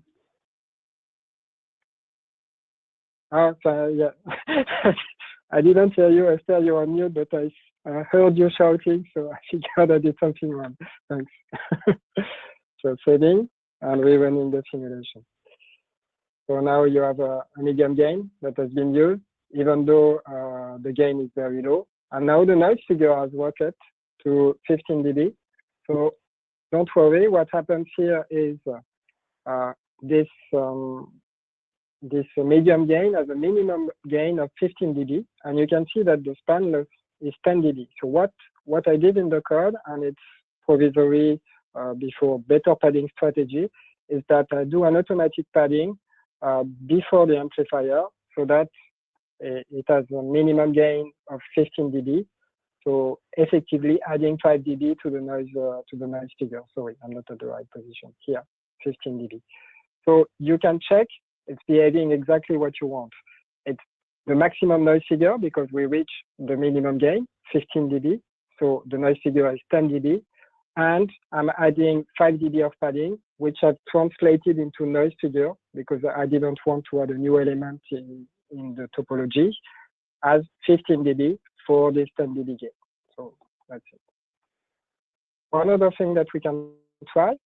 Speaker 5: So, yeah. I didn't hear you, Esther, you were mute, but I heard you shouting, so I figured I did something wrong. Thanks. So setting and rerunning the simulation. So now you have a medium gain that has been used, even though the gain is very low. And now the noise figure has rocket to 15 dB. So don't worry, what happens here is this medium gain has a minimum gain of 15 dB, and you can see that the span loss is 10 dB. So what I did in the code, and it's provisory before better padding strategy is that I do an automatic padding before the amplifier so that it has a minimum gain of 15 dB. So effectively adding 5 dB to the noise figure. Sorry, I'm not at the right position here, 15 dB. So you can check it's behaving exactly what you want. It's the maximum noise figure because we reach the minimum gain, 15 dB. So the noise figure is 10 dB. And I'm adding 5 dB of padding, which I've translated into noise figure because I didn't want to add a new element in the topology as 15 dB for this 10 dB gain. So that's it. One other thing that we can try,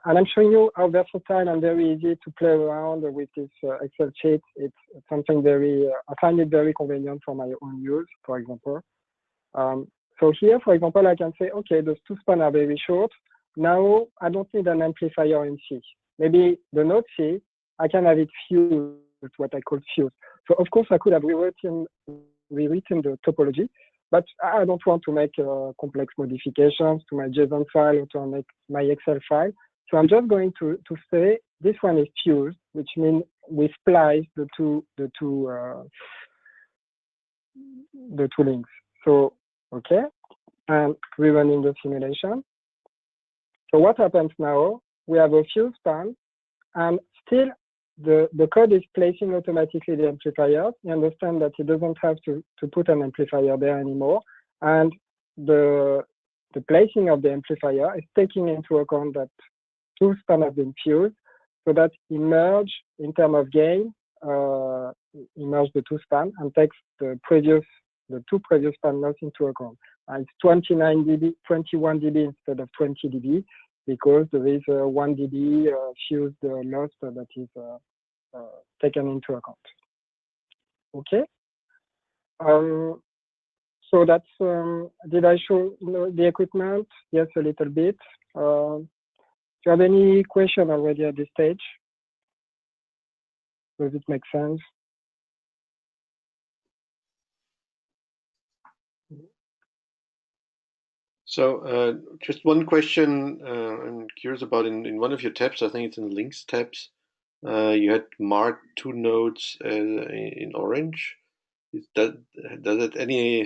Speaker 5: and I'm showing you how versatile and very easy to play around with this Excel sheet. It's something very, I find it very convenient for my own use, for example. So here, for example, I can say, okay, those two spans are very short. Now I don't need an amplifier in C. Maybe the node C, I can have it fused, what I call fused. So of course I could have rewritten the topology, but I don't want to make complex modifications to my JSON file or to make my Excel file. So I'm just going to say this one is fused, which means we splice the two links. So okay, and rerunning the simulation. So what happens now? We have a fused span, and still the code is placing automatically the amplifiers. You understand that it doesn't have to put an amplifier there anymore, and the placing of the amplifier is taking into account that two spans have been fused, so that it merge in terms of gain, merge the two spans and takes the two previous span loss into account. And it's 21 dB instead of 20 dB because there is a 1 dB fused loss that is taken into account. Okay. So that's, did I show the equipment? Yes, a little bit. Do you have any question already at this stage? Does it make sense?
Speaker 1: So just one question I'm curious about in one of your tabs, I think it's in the links tabs, you had marked two nodes in orange. Does it any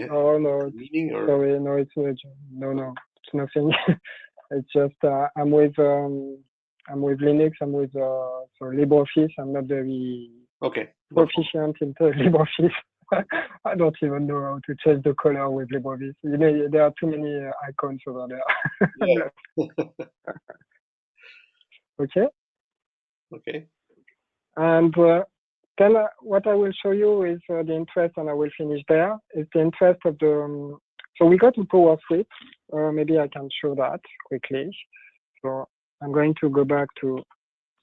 Speaker 1: meaning? Or?
Speaker 5: Sorry, no, it's nothing. It's just I'm with Linux, I'm with so LibreOffice. I'm not very proficient in LibreOffice. I don't even know how to change the color with LibreOffice. You know, there are too many icons over there.
Speaker 1: Yeah.
Speaker 5: Okay.
Speaker 1: Okay.
Speaker 5: And then what I will show you is the interest, and I will finish there, is the interest of the, so we got to power sweep. Maybe I can show that quickly. So I'm going to go back to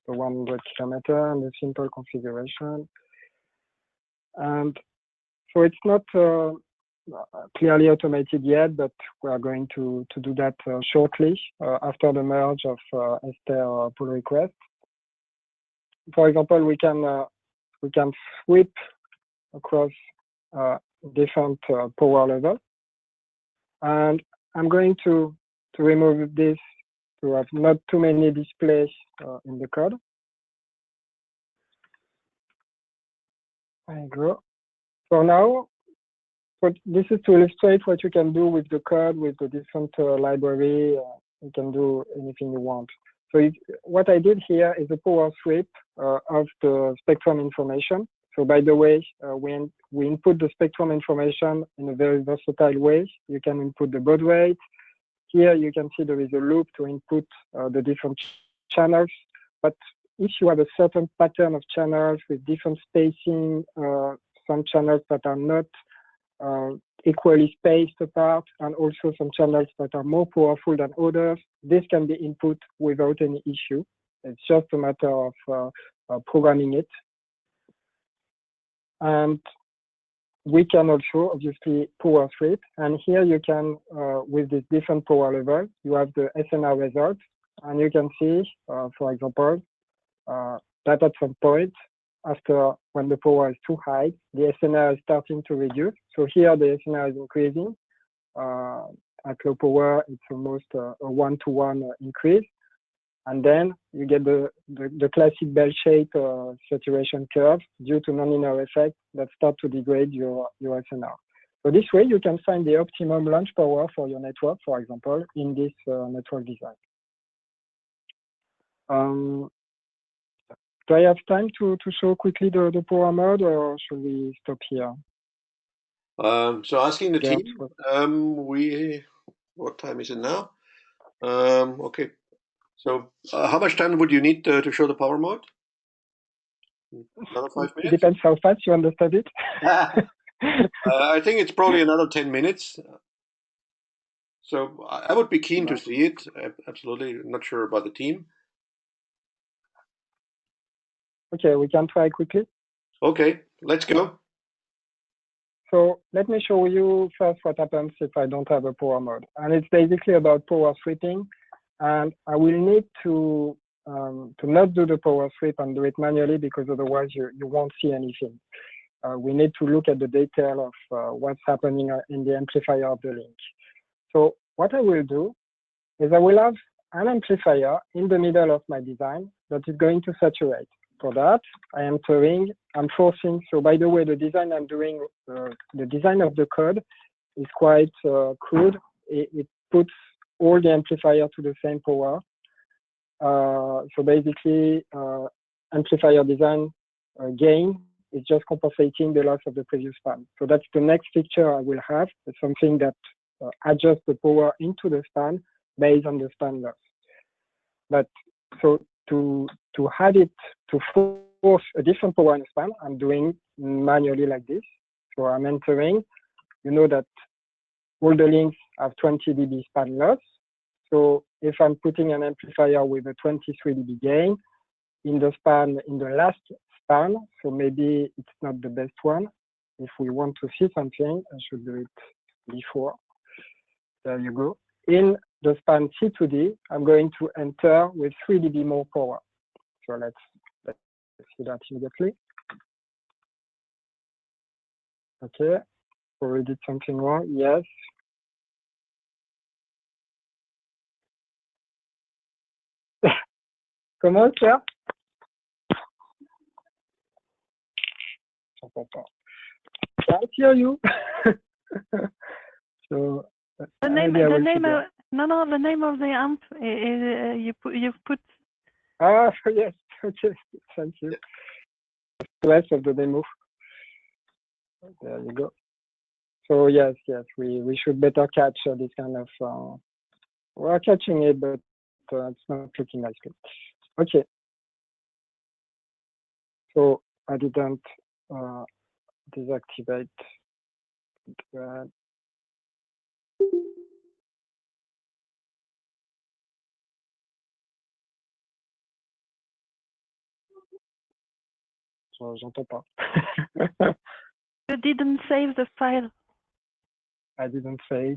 Speaker 5: the 100 kilometer and the simple configuration. And so it's not clearly automated yet, but we are going to do that shortly after the merge of Esther pull request. For example, we can sweep across different power levels, and I'm going to remove this to have not too many displays in the code. There you go. So now, this is to illustrate what you can do with the code, with the different library. You can do anything you want. So what I did here is a power sweep of the spectrum information. So by the way, we input the spectrum information in a very versatile way. You can input the baud rate. Here you can see there is a loop to input the different channels. But if you have a certain pattern of channels with different spacing, some channels that are not equally spaced apart, and also some channels that are more powerful than others, this can be input without any issue. It's just a matter of programming it. And we can also obviously power sweep. And here you can, with this different power level, you have the SNR result. And you can see, for example, that at some point, after when the power is too high, the SNR is starting to reduce. So here the SNR is increasing. At low power, it's almost a 1-to-1 increase. And then you get the classic bell-shaped saturation curve due to nonlinear effects that start to degrade your SNR. So this way, you can find the optimum launch power for your network, for example, in this network design. Do I have time to show quickly the power mode, or should we stop here?
Speaker 1: So asking the team, what time is it now? Okay. So how much time would you need to show the power mode? Another 5 minutes?
Speaker 5: It depends how fast you understand it.
Speaker 1: I think it's probably another 10 minutes. So I would be keen to see it. Absolutely. Not sure about the team.
Speaker 5: Okay, we can try quickly.
Speaker 1: Okay, let's go.
Speaker 5: So let me show you first what happens if I don't have a power mode. And it's basically about power sweeping. And I will need to not do the power sweep and do it manually, because otherwise you won't see anything. We need to look at the detail of what's happening in the amplifier of the link. So what I will do is I will have an amplifier in the middle of my design that is going to saturate. For that, I'm forcing. So by the way, the design I'm doing, the design of the code is quite crude. It puts all the amplifier to the same power. So basically, amplifier design gain is just compensating the loss of the previous span. So that's the next feature I will have. It's something that adjusts the power into the span based on the span loss. But so to add it, to force a different power in the span, I'm doing manually like this. So I'm entering, you know that all the links have 20 dB span loss. So if I'm putting an amplifier with a 23 dB gain in the span, in the last span, so maybe it's not the best one. If we want to see something, I should do it before. There you go. In the span C2D, I'm going to enter with 3 dB more power. So let's see that immediately. Okay, so we did something wrong. Yes. Comment faire? Can't hear you. So
Speaker 4: the name of the amp you put.
Speaker 5: Ah, yes. Okay, thank you. The rest of the demo. There you go. So yes, we should better catch this kind of. We're catching it, but it's not looking nicely. Okay. So I didn't deactivate that. So j'entends pas.
Speaker 4: You didn't save the file.
Speaker 5: I didn't save.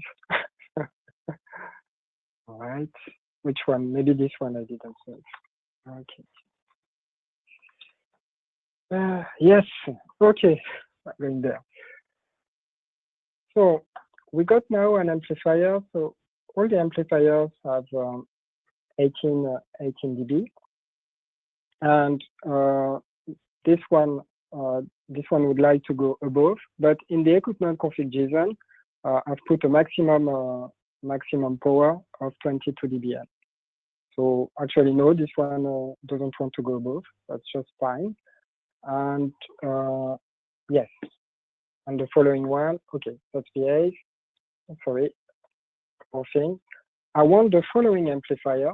Speaker 5: All right. Which one? Maybe this one I didn't save. Okay. Yes. Okay. Going there. So we got now an amplifier. So all the amplifiers have 18 dB, and this one would like to go above. But in the equipment config JSON, I've put a maximum power of 22 dBm. So actually, no, this one doesn't want to go above. That's just fine. And yes, and the following one, okay, let's behave. Sorry, whole thing. I want the following amplifier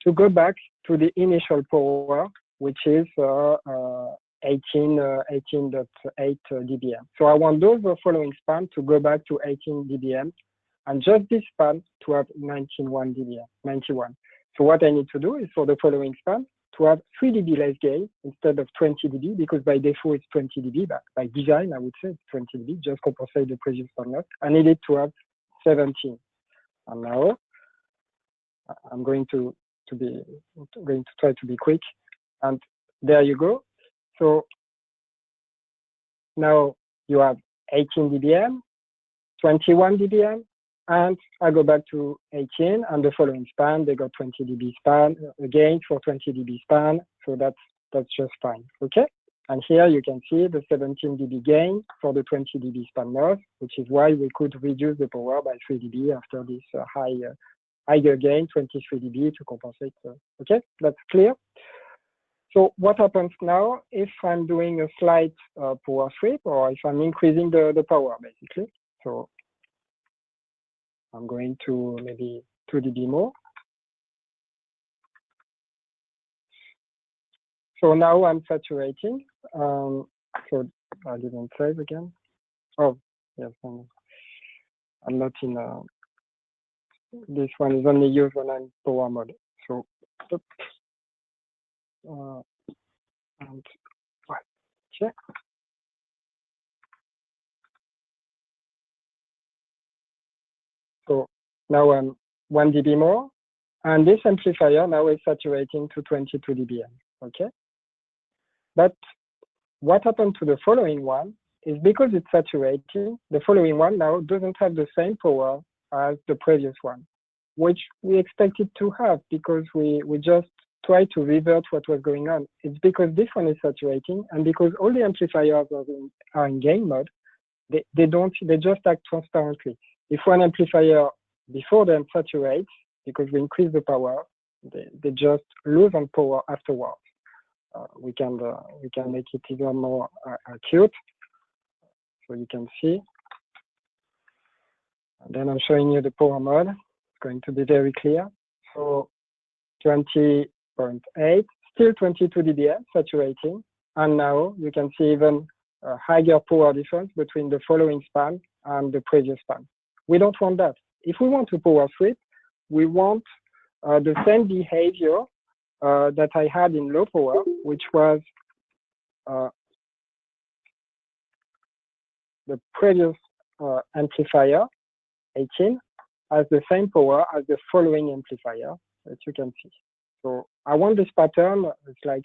Speaker 5: to go back to the initial power, which is 18.8 dBm. So I want those following span to go back to 18 dBm, and just this span to have 91 dBm, 91. So what I need to do is for the following span to have 3 dB less gain instead of 20 dB, because by default it's 20 dB, but by design I would say it's 20 dB, just compensate the previous span loss. I need it to have 17. And now I'm going to try to be quick, and there you go. So now you have 18 dBm, 21 dBm, and I go back to 18, and the following span, they got 20 dB span, again for 20 dB span, so that's just fine, okay? And here you can see the 17 dB gain for the 20 dB span node, which is why we could reduce the power by 3 dB after this higher gain, 23 dB to compensate, okay? That's clear? So what happens now if I'm doing a slight power sweep, or if I'm increasing the power, basically? So I'm going to maybe 2 dB more. So now I'm saturating. So I didn't save again. Oh, yes, I'm not in. This one is only used when I'm power mode. So, and check. So now I'm 1 dB more, and this amplifier now is saturating to 22 dBm. Okay. But what happened to the following one is because it's saturating, the following one now doesn't have the same power as the previous one, which we expected to have because we just tried to revert what was going on. It's because this one is saturating, and because all the amplifiers are in gain mode, they just act transparently. If one amplifier before them saturates, because we increase the power, they just lose on power afterwards. We can make it even more acute, so you can see. And then I'm showing you the power mode. It's going to be very clear. So 20.8, still 22 dBm saturating, and now you can see even a higher power difference between the following span and the previous span. We don't want that. If we want to power sweep, we want the same behavior that I had in low power, which was the previous amplifier, 18, has the same power as the following amplifier, as you can see. So I want this pattern, it's like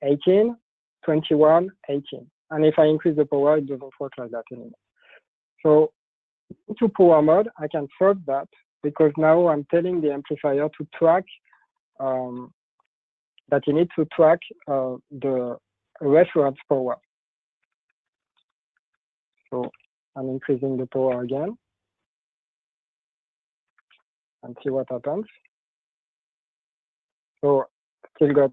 Speaker 5: 18, 21, 18. And if I increase the power, it doesn't work like that anymore. So into power mode, I can solve that because now I'm telling the amplifier to track that you need to track the reference power. So I'm increasing the power again and see what happens. So still got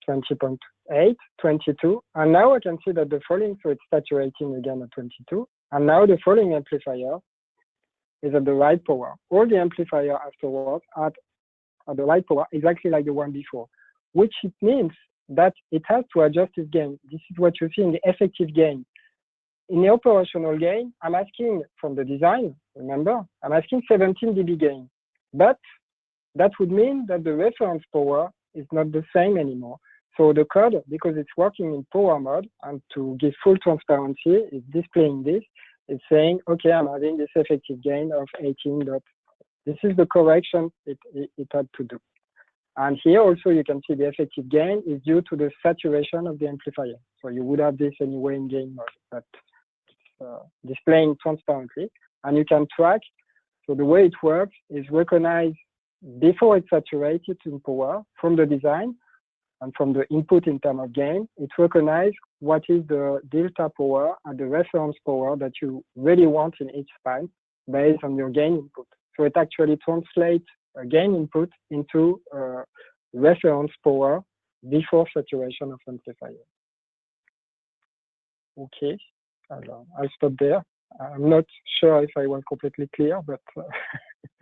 Speaker 5: 20.8, 22, and now I can see that the following, so it's saturating again at 22, and now the following amplifier is at the right power. All the amplifier afterwards are at the right power, exactly like the one before, which it means that it has to adjust its gain. This is what you see in the effective gain. In the operational gain, I'm asking from the design, remember, I'm asking 17 dB gain, but that would mean that the reference power is not the same anymore. So the code, because it's working in power mode, and to give full transparency, is displaying this. It's saying, okay, I'm having this effective gain of 18. This is the correction it had to do. And here also you can see the effective gain is due to the saturation of the amplifier. So you would have this anyway in gain mode, but displaying transparently. And you can track. So the way it works is recognize before it's saturated in power from the design and from the input in terms of gain, it recognizes what is the delta power and the reference power that you really want in each span based on your gain input. So it actually translates a gain input into reference power before saturation of amplifier. Okay, I'll stop there. I'm not sure if I was completely clear, but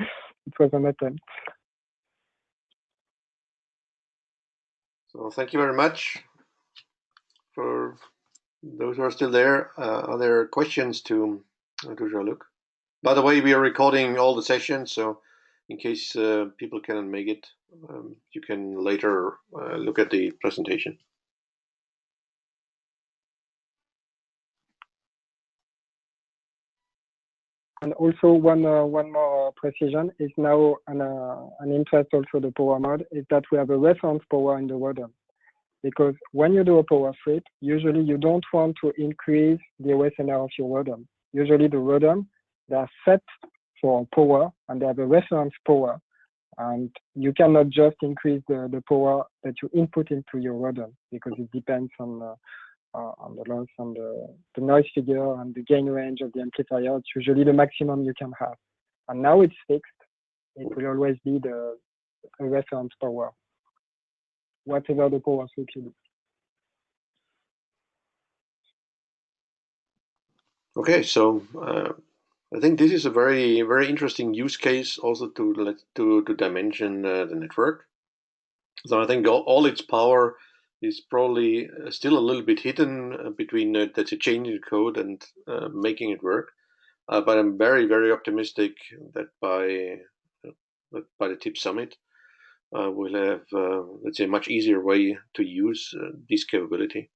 Speaker 5: it was an attempt.
Speaker 1: So thank you very much for those who are still there. Are there questions to Jean-Luc? By the way, we are recording all the sessions, so in case people cannot make it, you can later look at the presentation.
Speaker 5: And also one more precision is now an interest also the power mode is that we have a reference power in the RODM. Because when you do a power sweep, usually you don't want to increase the OSNR of your RODM. Usually the RODM they are set for power and they have a reference power. And you cannot just increase the power that you input into your rodent because it depends on the loss and the noise figure and the gain range of the amplifier. It's usually the maximum you can have. And now it's fixed. It will always be the reference power, whatever the power switch is.
Speaker 1: Okay, so I think this is a very, very interesting use case also to dimension the network. So I think all its power is probably still a little bit hidden between that's a change in code and making it work. But I'm very, very optimistic that by the TIP Summit, we'll have, let's say, a much easier way to use this capability.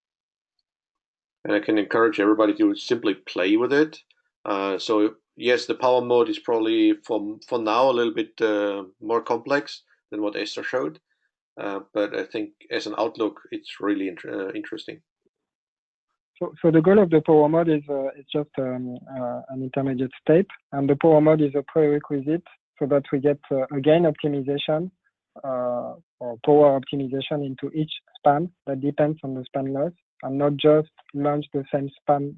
Speaker 1: And I can encourage everybody to simply play with it. So yes, the power mode is probably for now a little bit more complex than what Esther showed. But I think as an outlook, it's really interesting.
Speaker 5: So the goal of the power mode is just an intermediate step, and the power mode is a prerequisite so that we get a gain optimization or power optimization into each span that depends on the span loss, and not just launch the same span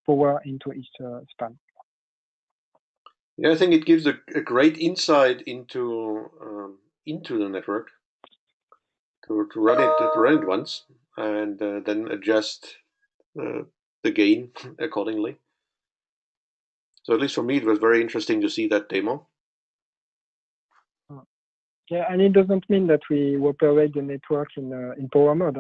Speaker 5: power into each span.
Speaker 1: Yeah, I think it gives a great insight into the network to run it once and then adjust the gain accordingly. So at least for me, it was very interesting to see that demo.
Speaker 5: Yeah, and it doesn't mean that we operate the network in power mode.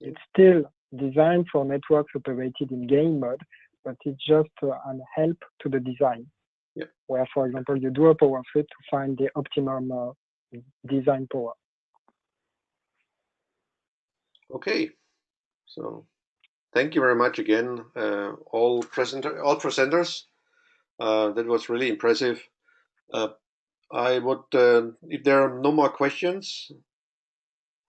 Speaker 5: It's still designed for networks operated in gain mode, but it's just an help to the design.
Speaker 1: Yeah.
Speaker 5: Where, for example, you do a power sweep to find the optimum design power.
Speaker 1: Okay, so thank you very much again, all presenters. That was really impressive. I would, if there are no more questions,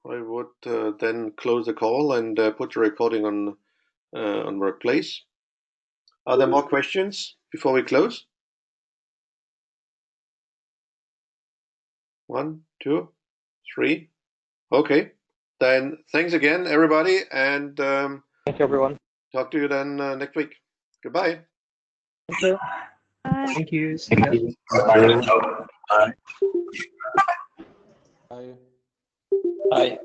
Speaker 1: I would then close the call and put the recording on Workplace. Are there more questions before we close? 1, 2, 3. Okay. Then thanks again, everybody, and
Speaker 2: Thank you, everyone.
Speaker 1: talk to you then next week. Goodbye.
Speaker 5: Thank you.
Speaker 4: Bye.
Speaker 6: Thank you.
Speaker 3: Thank you. Bye.
Speaker 6: Bye.
Speaker 3: Bye.